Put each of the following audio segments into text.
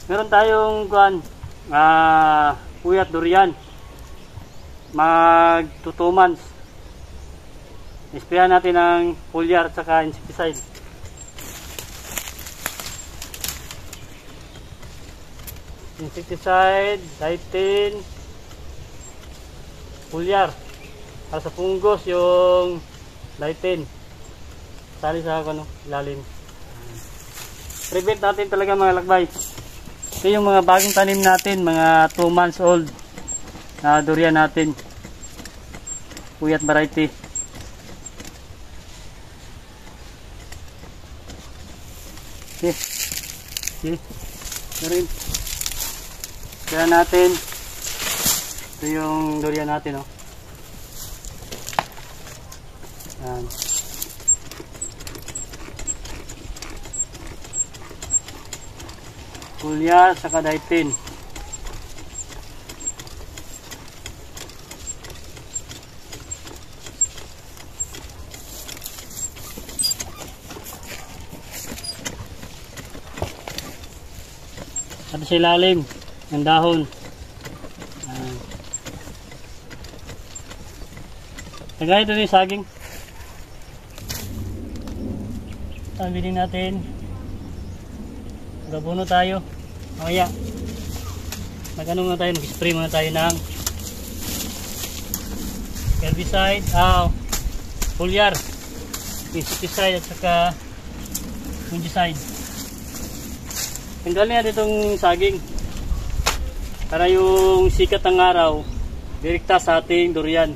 Meron tayong puyat durian. Mag 2 months. Isprayan natin ng foliar at saka insecticide. Insecticide, Dietin, foliar. Para sa fungus yung Dietin. Tali sa ilalim. Prevent natin talaga mga lakbay. Ito yung mga bagong tanim natin, mga 2 months old na durian natin. Puyat variety. Okay. Meron. Kaya natin. Ito yung durian natin, oh. Yan. Foliar saka Dietin. At sa ilalim ng dahon. Tagay ito yung saging. Tabilin natin. Gabuno tayo. Mamaya. Mag-ano muna tayo, mag-spray muna tayo ng herbicide, foliar, insecticide at saka fungicide. Tanggalin natin itong saging para yung sikat ng araw direkta sa ating durian.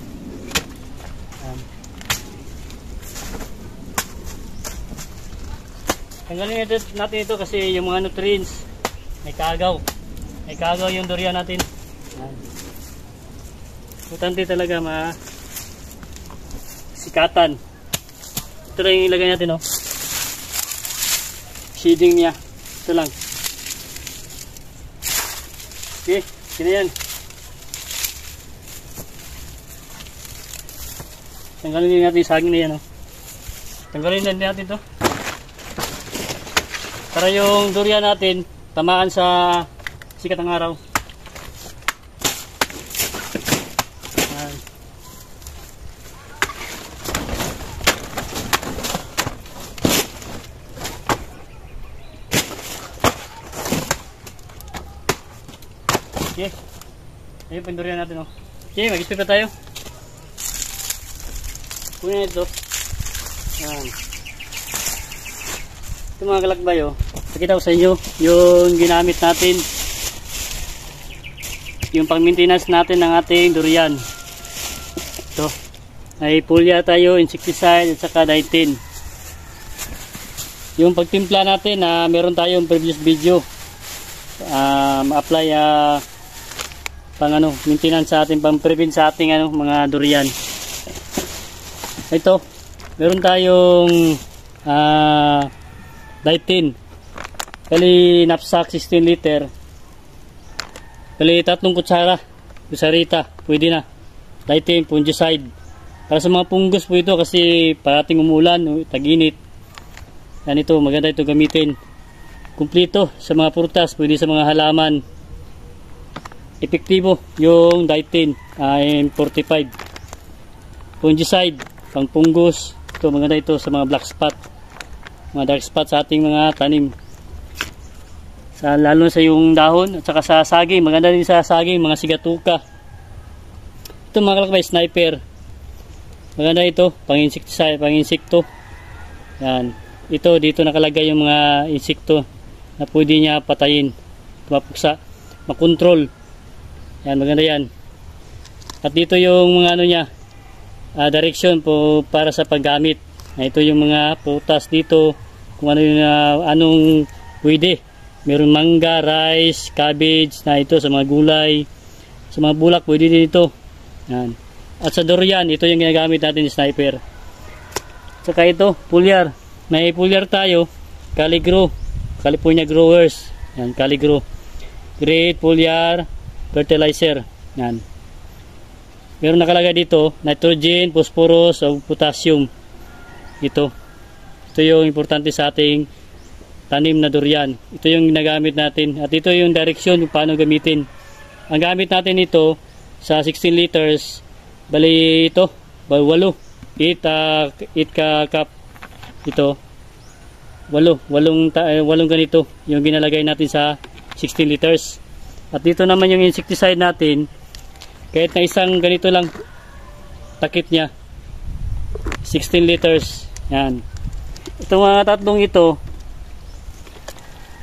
Tanggalin natin ito kasi yung mga nutrients may kaagaw. May kaagaw yung durian natin. Importante talaga sikatan. Ito lang yung ilagay natin, oh. Shading niya. Ito lang. Okay, sino yan? Tanggalin natin yung saging na yan, oh. Tanggalin natin ito. Para yung durian natin tamaan sa sikat ng araw. Ayan. Okay. Ayun pa yung durian natin, oh. Okay, mag-spray pa tayo. Kunin ito. Ayan. Ito mga kalakbay, oh. Pakita ko sa inyo yung ginamit natin, yung pang-maintenance natin ng ating durian. Ito ay foliar tayo, insecticide at saka Dietin. Yung pagtimpla natin na meron tayong previous video, ma-apply pang maintenance sa ating, pang-prevent sa ating mga durian. Ito meron tayong Dietin. Kali knapsack 16 liter. Kali 3 kutsarita, pwede na. Dietin, fungicide. Para sa mga fungus po ito kasi parating umulan, tag-init. Yan ito, maganda ito gamitin. Kumpleto sa mga prutas, pwede sa mga halaman. Epektibo yung Dietin, M45. Fungicide, pang fungus. Ito, maganda ito sa mga black spot, mga dark spot sa ating mga tanim. Lalo sa yung dahon at saka sa saging, maganda din sa saging, mga sigatuka. Ito mga kalakbay, sniper. Maganda ito, pang insecticide, pang insekto. Yan. Ito, dito nakalagay yung mga insekto na pwede niya patayin, mapuksa, makontrol. Yan, maganda yan. At dito yung mga niya, direction po para sa paggamit. Ito yung mga prutas dito, kung ano yung anong pwede. Meron mangga, rice, cabbage na ito sa mga gulay. Sa mga bulak, pwede din ito. Yan. At sa durian, ito yung ginagamit natin yung sniper. Saka ito, foliar. May foliar tayo, Caligro, California Growers. Yan, Caligro. Great foliar fertilizer. Yan. Meron nakalagay dito, nitrogen, phosphorus, o potassium. Ito yung importante sa ating tanim na durian. Ito yung ginagamit natin at ito yung direksyon kung paano gamitin. Ang gamit natin ito sa 16 liters, bali ito, 8 ka cup ito. 8 ganito yung ginalagay natin sa 16 liters. At dito naman yung insecticide natin, kahit na isang ganito lang takip niya, 16 liters. Yan. Itong mga tatlong ito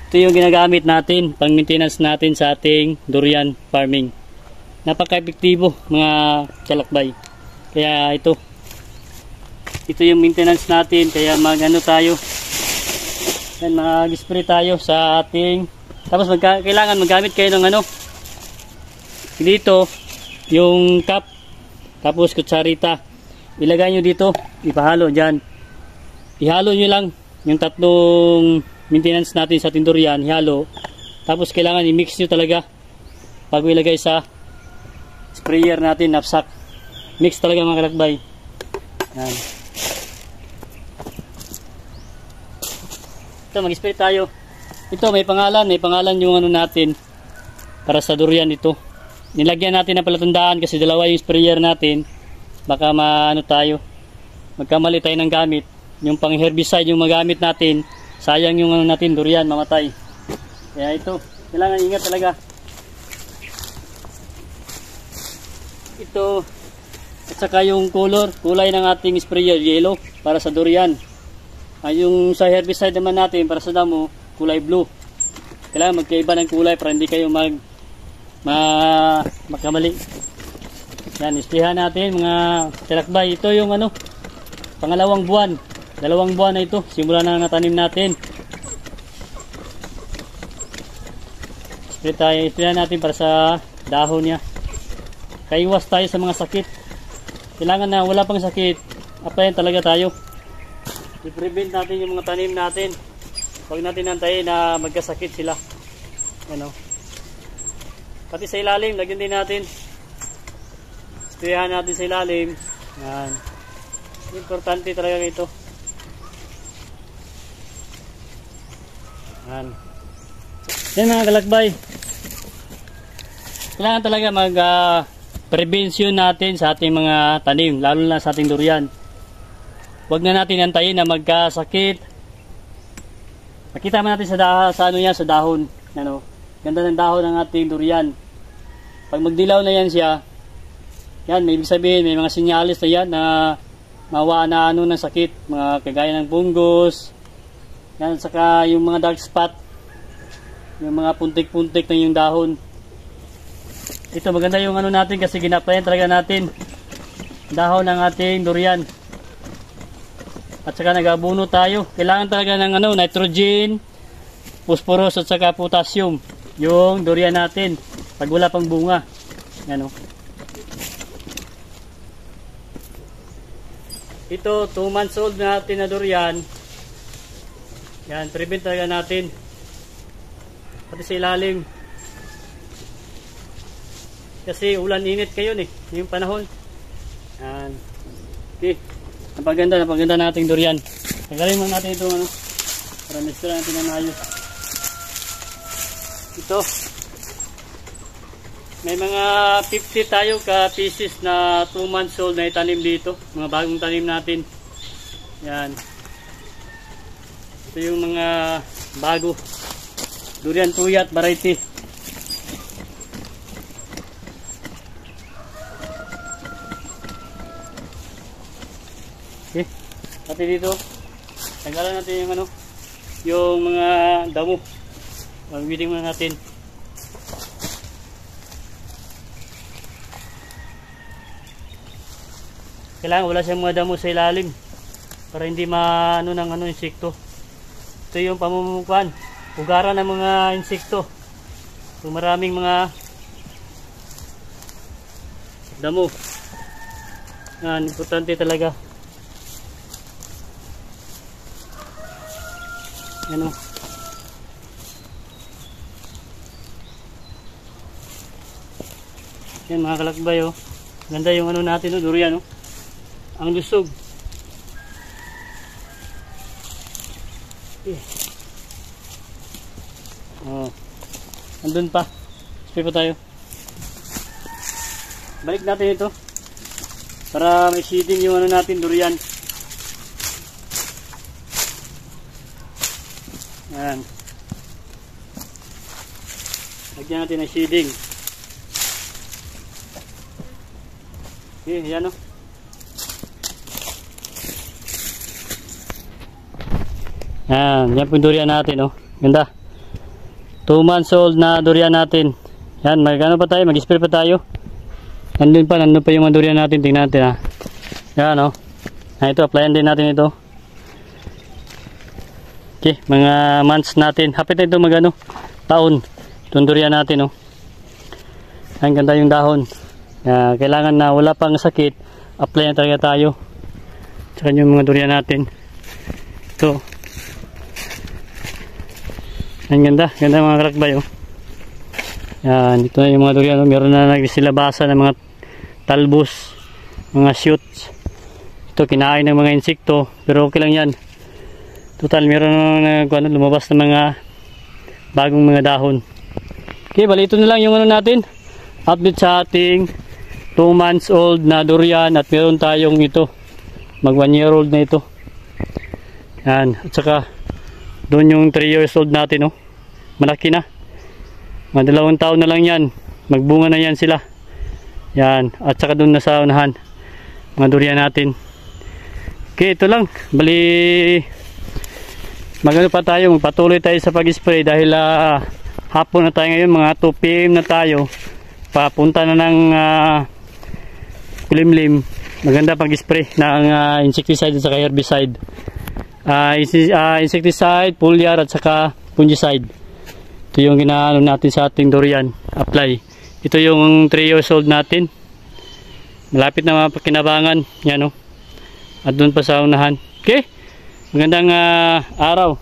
yung ginagamit natin pang maintenance natin sa ating durian farming. Napaka-epektibo mga kalakbay. Kaya ito yung maintenance natin. Kaya mag-ano tayo, yan, mag-spray tayo sa ating, tapos kailangan magamit kayo ng ano dito, yung cup, tapos kutsarita, ilagay nyo dito, ipahalo dyan, ihalo nyo lang yung tatlong maintenance natin sa durian, ihalo, tapos kailangan i-mix nyo talaga bago ilagay sa sprayer natin, knapsack. Mix talaga mga kalakbay. Yan. Ito, mag-spray tayo. Ito may pangalan yung ano natin para sa durian ito. Nilagyan natin ng palatandaan kasi dalawa yung sprayer natin, baka magkamali tayo ng gamit. Yung pang herbicide yung magamit natin, sayang yung ano natin, durian, mamatay. Kaya ito, kailangan ingat talaga. Ito, at saka yung kulay ng ating sprayer, yellow, para sa durian. Yung sa herbicide naman natin, para sa damo, kulay blue. Kailangan magkaiba ng kulay para hindi kayo magkamali. Yan, isprihan natin mga kalakbay. Ito yung ano, pangalawang buwan. 2 buwan na ito, simula na natanim natin. Isprihan natin para sa dahon niya. Kaiwas tayo sa mga sakit. Kailangan na wala pang sakit, applyan talaga tayo. I-prevent natin yung mga tanim natin. Huwag natin nantayin na magkasakit sila. Ano? Pati sa ilalim, lagyan din natin. Sprayan natin sa ilalim. Yan. Importante talaga ito. Yan. Yan mga kalakbay. Kailangan talaga mag-prevention natin sa ating mga tanim, lalo na sa ating durian. Huwag na natin antayin na magkasakit. Nakita natin sa dahon. Ano? Ganda ng dahon ng ating durian. Pag magdilaw na yan siya, yan, may ibig sabihin, may mga sinyalis na yan na mawa na ano ng sakit, mga kagaya ng fungus. Yan, saka yung mga dark spot, yung mga puntik-puntik na yung dahon. Ito maganda yung ano natin kasi ginaplayan talaga natin dahon ng ating durian. At saka nagabuno tayo. Kailangan talaga ng ano, nitrogen, phosphorus at saka potassium yung durian natin pag wala pang bunga. Yan o. Ito 2 months old natin na durian. Yan, prevent talaga natin. Pati sa ilalim. Kasi ulan init kayo yung panahon. Yan. Okay. Napaganda nating durian. Tagalin mo natin itong ano, para mixture natin ng ayos. Ito. May mga 50 tayo ka pieces na 2 months old na itanim dito. Mga bagong tanim natin. Yan. Ito yung mga bago. Durian puyat variety. Okay. Pati dito, tanggalan natin yung ano, yung mga damo. Magbiting muna natin. Kailangan wala siyang mga damo sa ilalim para hindi maano ng ano insekto. Ito yung pamumukuan, ugaran ng mga insekto. So maraming mga damo. Yan, importante talaga. Yan o. Yan mga kalakbay o. Ganda yung ano natin o, durian o. Ang lusog. Okay. Andun pa. Spray pa tayo. Balik natin ito. Para may shading yung ano natin, durian. Ayan. Lagyan natin ng shading. Okay, yan o. Yan po yung durian natin, oh. Ganda. 2 months old na durian natin. Yan, magano pa tayo, mag-spray pa tayo. Nandun pa yung mga durian natin. Tingnan natin, ha. Yan, oh. Ito, applyan din natin ito. Okay, mga months natin. Hapit na ito magano, taon. Itong durian natin, oh. Ang ganda yung dahon. Kailangan na wala pang sakit, apply na talaga tayo. Tsaka yung mga durian natin. Ito. Ang ganda mga kalakbay, oh. Yan, ito na yung mga durian, oh. Meron na nagsilabasa ng mga talbos, mga shoots. Ito, kinain ng mga insekto, pero okay lang yan. Total, meron na lumabas ng mga bagong mga dahon. Okay, bali ito na lang yung ano natin. Update sa ating 2 months old na durian, at meron tayong ito, mag 1 year old na ito. Yan, at saka doon yung 3 years old natin, oh. Malaki na. Mga 2 taon na lang yan. Magbunga na yan sila. Yan, at saka doon na sa unahan, mga durian natin. Okay, ito lang. Bali, magano pa tayo, magpatuloy tayo sa pag-spray dahil hapon na tayo ngayon, mga 2 PM na tayo. Papunta na ng kulimlim. Maganda pag-spray ng insecticide at saka herbicide. Insecticide, foliar at saka fungicide. Ito yung ginaano natin sa ating durian. Apply. Ito yung 3 years old natin. Malapit na mapakinabangan. Yan, oh. At doon pa sa unahan. Okay. Magandang araw.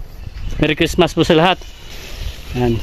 Merry Christmas po sa lahat. Yan.